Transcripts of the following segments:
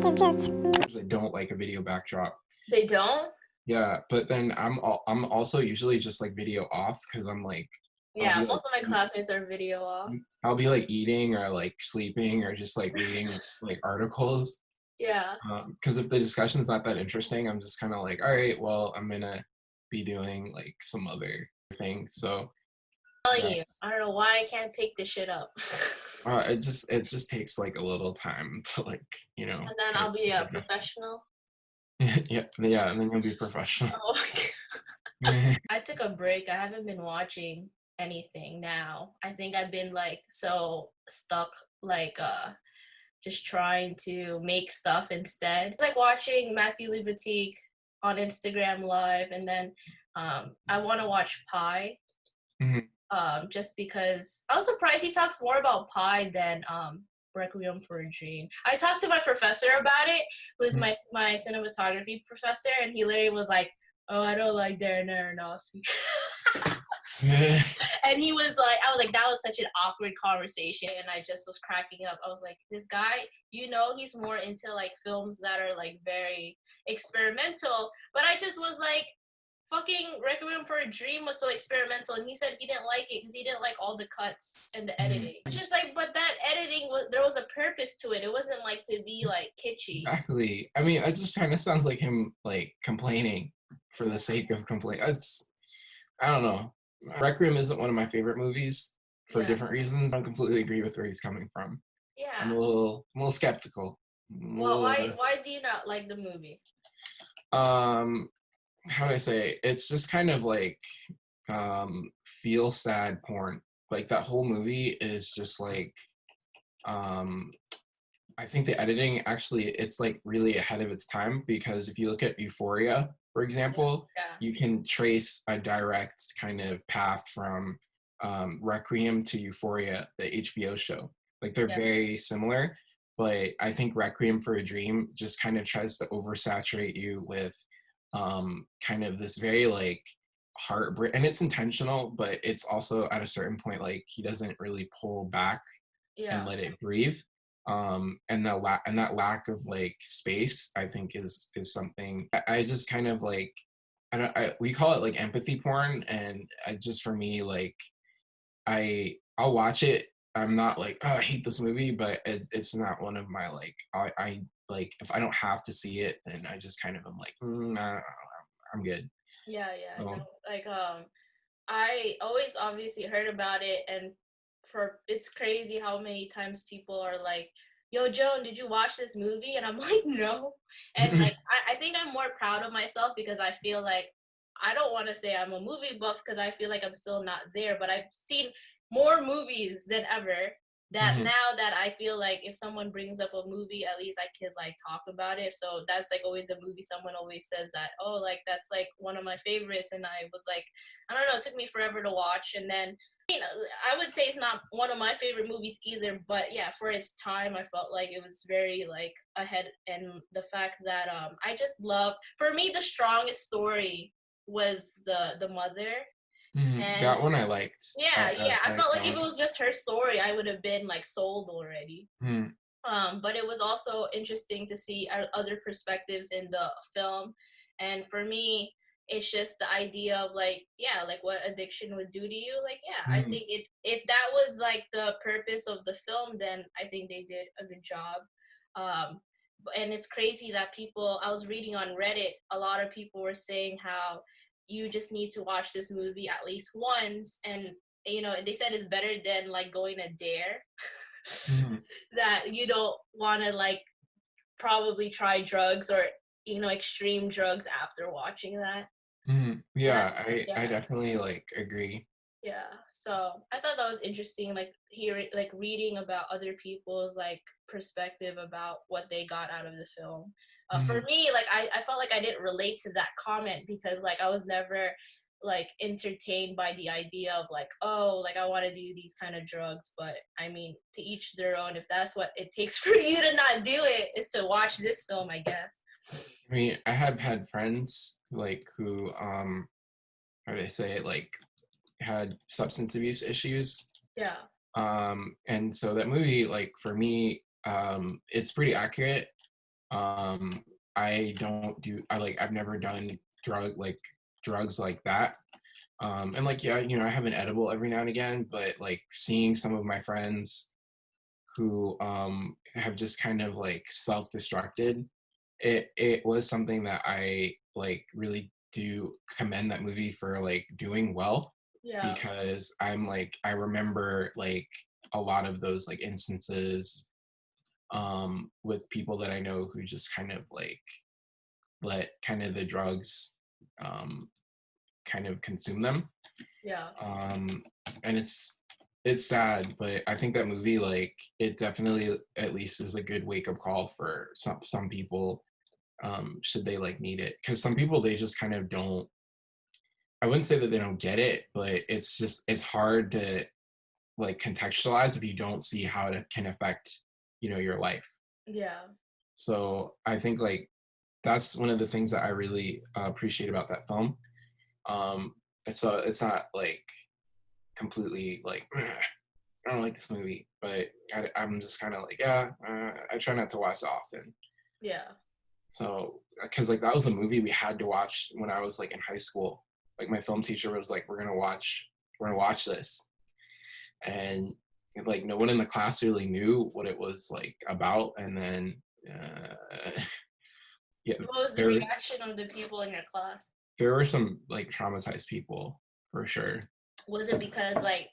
I don't like a video backdrop. They don't? Yeah, but then I'm also usually just like video off because I'm like I'll Yeah, be most like of my classmates are video off. I'll be like eating or like sleeping or just like reading like articles. Yeah. Because if the discussion's not that interesting, I'm just kind of like, all right, well, I'm gonna be doing like some other thing. So I'm telling yeah, you, I don't know why I can't pick this shit up. it just takes like a little time to like And then get I'll be a get professional. yeah, and then you'll be professional. Oh my God. I took a break. I haven't been watching anything now. I think I've been like so stuck, like just trying to make stuff instead. It's like watching Matthew Libatique on Instagram Live, and then I want to watch Pi. Mhm. Just because I was surprised he talks more about Pi than Requiem for a Dream. I talked to my professor about it, who's my cinematography professor, and he literally was like, "Oh, I don't like Darren Aronofsky." And he was like, I was like, that was such an awkward conversation, and I just was cracking up. I was like, this guy, he's more into like films that are like very experimental, but I just was like, fucking Requiem for a Dream was so experimental, and he said he didn't like it because he didn't like all the cuts and the editing. It's just like, but that editing there was a purpose to it. It wasn't like to be like kitschy. Exactly. I mean, it just kind of sounds like him like complaining for the sake of complaining. I don't know. Requiem isn't one of my favorite movies for different reasons. I don't completely agree with where he's coming from. Yeah. I'm a little skeptical. Well, why do you not like the movie? How do I say? It's just kind of like feel sad porn. Like that whole movie is just like I think the editing actually it's like really ahead of its time because if you look at Euphoria, for example, you can trace a direct kind of path from Requiem to Euphoria, the HBO show. Like they're very similar, but I think Requiem for a Dream just kind of tries to oversaturate you with kind of this very like heartbreak, and it's intentional, but it's also at a certain point like he doesn't really pull back and let it breathe. And that lack of like space I think is something I just kind of like we call it like empathy porn, and just for me like I'll watch it. I'm not like, oh, I hate this movie, but it's not one of my like I like if I don't have to see it then I just kind of am like nah, I'm good. Yeah, no, like I always obviously heard about it, and it's crazy how many times people are like, yo, Joan, did you watch this movie? And I'm like, no. And like I think I'm more proud of myself because I feel like I don't want to say I'm a movie buff because I feel like I'm still not there, but I've seen more movies than ever that now that I feel like if someone brings up a movie, at least I could like talk about it. So that's like always a movie someone always says that, oh, like that's like one of my favorites. And I was like, I don't know, it took me forever to watch. And then, I would say it's not one of my favorite movies either, but yeah, for its time, I felt like it was very like ahead. And the fact that I just love, for me, the strongest story was the mother. And that one I liked. I felt like if it was just her story, I would have been like sold already. But it was also interesting to see other perspectives in the film, and for me it's just the idea of like like what addiction would do to you. Like I think if that was like the purpose of the film, then I think they did a good job. And it's crazy that I was reading on Reddit, a lot of people were saying how you just need to watch this movie at least once, and they said it's better than like going a dare. That you don't want to like probably try drugs or extreme drugs after watching that. I definitely like agree. So I thought that was interesting, like hearing, like reading about other people's like perspective about what they got out of the film. For me, like I felt like I didn't relate to that comment because like I was never like entertained by the idea of like, oh, like I want to do these kind of drugs. But I mean, to each their own. If that's what it takes for you to not do it, is to watch this film, I guess. I mean, I have had friends like who how do I say it, like had substance abuse issues. And so that movie, like for me, it's pretty accurate. Um, I don't do I like I've never done drugs like that. And like yeah, I have an edible every now and again, but like seeing some of my friends who have just kind of like self-destructed, it was something that I like really do commend that movie for like doing well, Yeah. because I remember like a lot of those like instances with people that I know who just kind of like let kind of the drugs um kind of consume them. Yeah. um and it's sad, but I think that movie, like, it definitely at least is a good wake-up call for some people, should they like need it, because some people they just kind of don't. I wouldn't say that they don't get it, but it's hard to like contextualize if you don't see how it can affect your life. Yeah. So I think like that's one of the things that I really appreciate about that film. um so it's not like completely like I don't like this movie, but I'm just kind of like, yeah, I try not to watch it often. Yeah. So, because like that was a movie we had to watch when I was like in high school. Like my film teacher was like, we're gonna watch this, and like no one in the class really knew what it was like about. And then, yeah, What was the there reaction of the people in your class? there were some like traumatized people for sure. Was it because like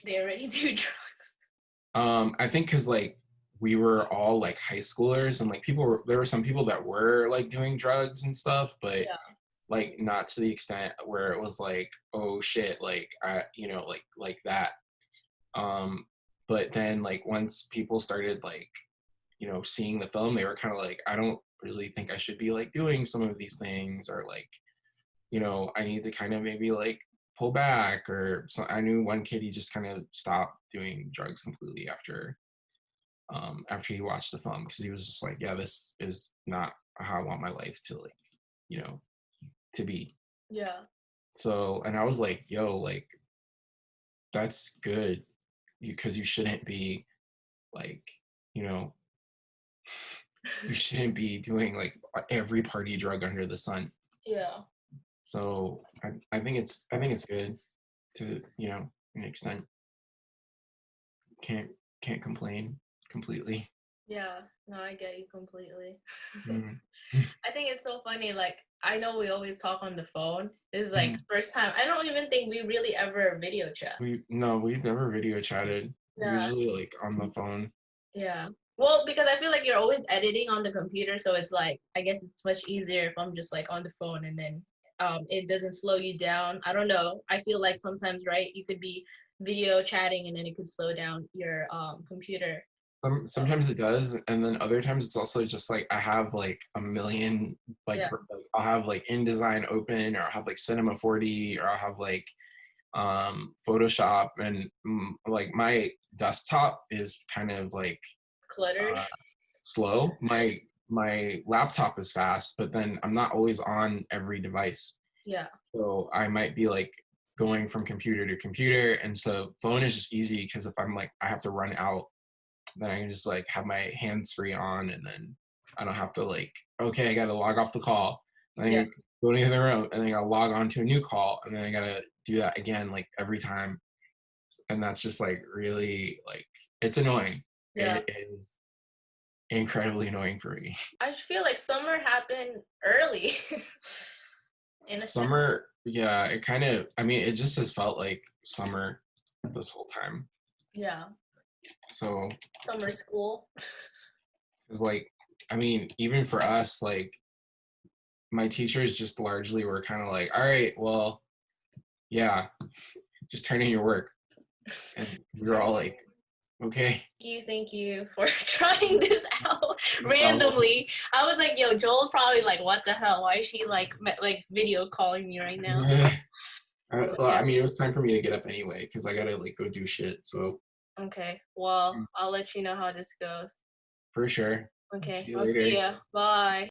they already do drugs? I think because like we were all like high schoolers, and like there were some people that were like doing drugs and stuff, but Yeah. like not to the extent where it was like, oh shit, like like that. Um, but then like once people started like seeing the film, they were kind of like, I don't really think I should be like doing some of these things, or like I need to kind of maybe like pull back. Or so I knew one kid, he just kind of stopped doing drugs completely after he watched the film, because he was just like, yeah, this is not how I want my life to like you know to be. Yeah. So, and I was like, yo, like that's good, because you shouldn't be like you know you shouldn't be doing like every party drug under the sun. Yeah. So I think it's good to an extent. Can't complain completely. Yeah. No, I get you completely. Mm. I think it's so funny. Like, I know we always talk on the phone. This is like Mm. first time. I don't even think we really ever video chat. We've never video chatted. Yeah. Usually like on the phone. Yeah. Well, because I feel like you're always editing on the computer, so it's like I guess it's much easier if I'm just like on the phone and then it doesn't slow you down. I don't know. I feel like sometimes, right, you could be video chatting and then it could slow down your computer. So Sometimes it does, and then other times it's also just like I have like a million yeah. like I'll have like InDesign open, or I'll have like Cinema 4D, or I'll have like Photoshop, and like my desktop is kind of like Cluttered. uh, slow. My laptop is fast, but then I'm not always on every device. Yeah. So I might be like going from computer to computer, and so phone is just easy, because if I'm like I have to run out, then I can just like have my hands free on, and then I don't have to like, okay, I gotta log off the call, then Yeah. I go to the other room, and then I gotta log on to a new call, and then I gotta do that again like every time. And that's just like really like, it's annoying. Yeah. It is incredibly annoying for me. I feel like summer happened early in a sense. Summer, yeah, it kind of, I mean, it just has felt like summer this whole time. Yeah. So Summer school. it's like, I mean, even for us, like my teachers just largely were kind of like, all right, well, yeah, just turn in your work. And we were all like, okay, Thank you for trying this out no problem. randomly. I was like, yo, Joel's probably like, what the hell? Why is she like like video calling me right now? But Well, yeah. I mean, it was time for me to get up anyway, because I gotta like go do shit. So Okay. Well, I'll let you know how this goes. for sure. Okay. See you I'll see later. ya. Bye.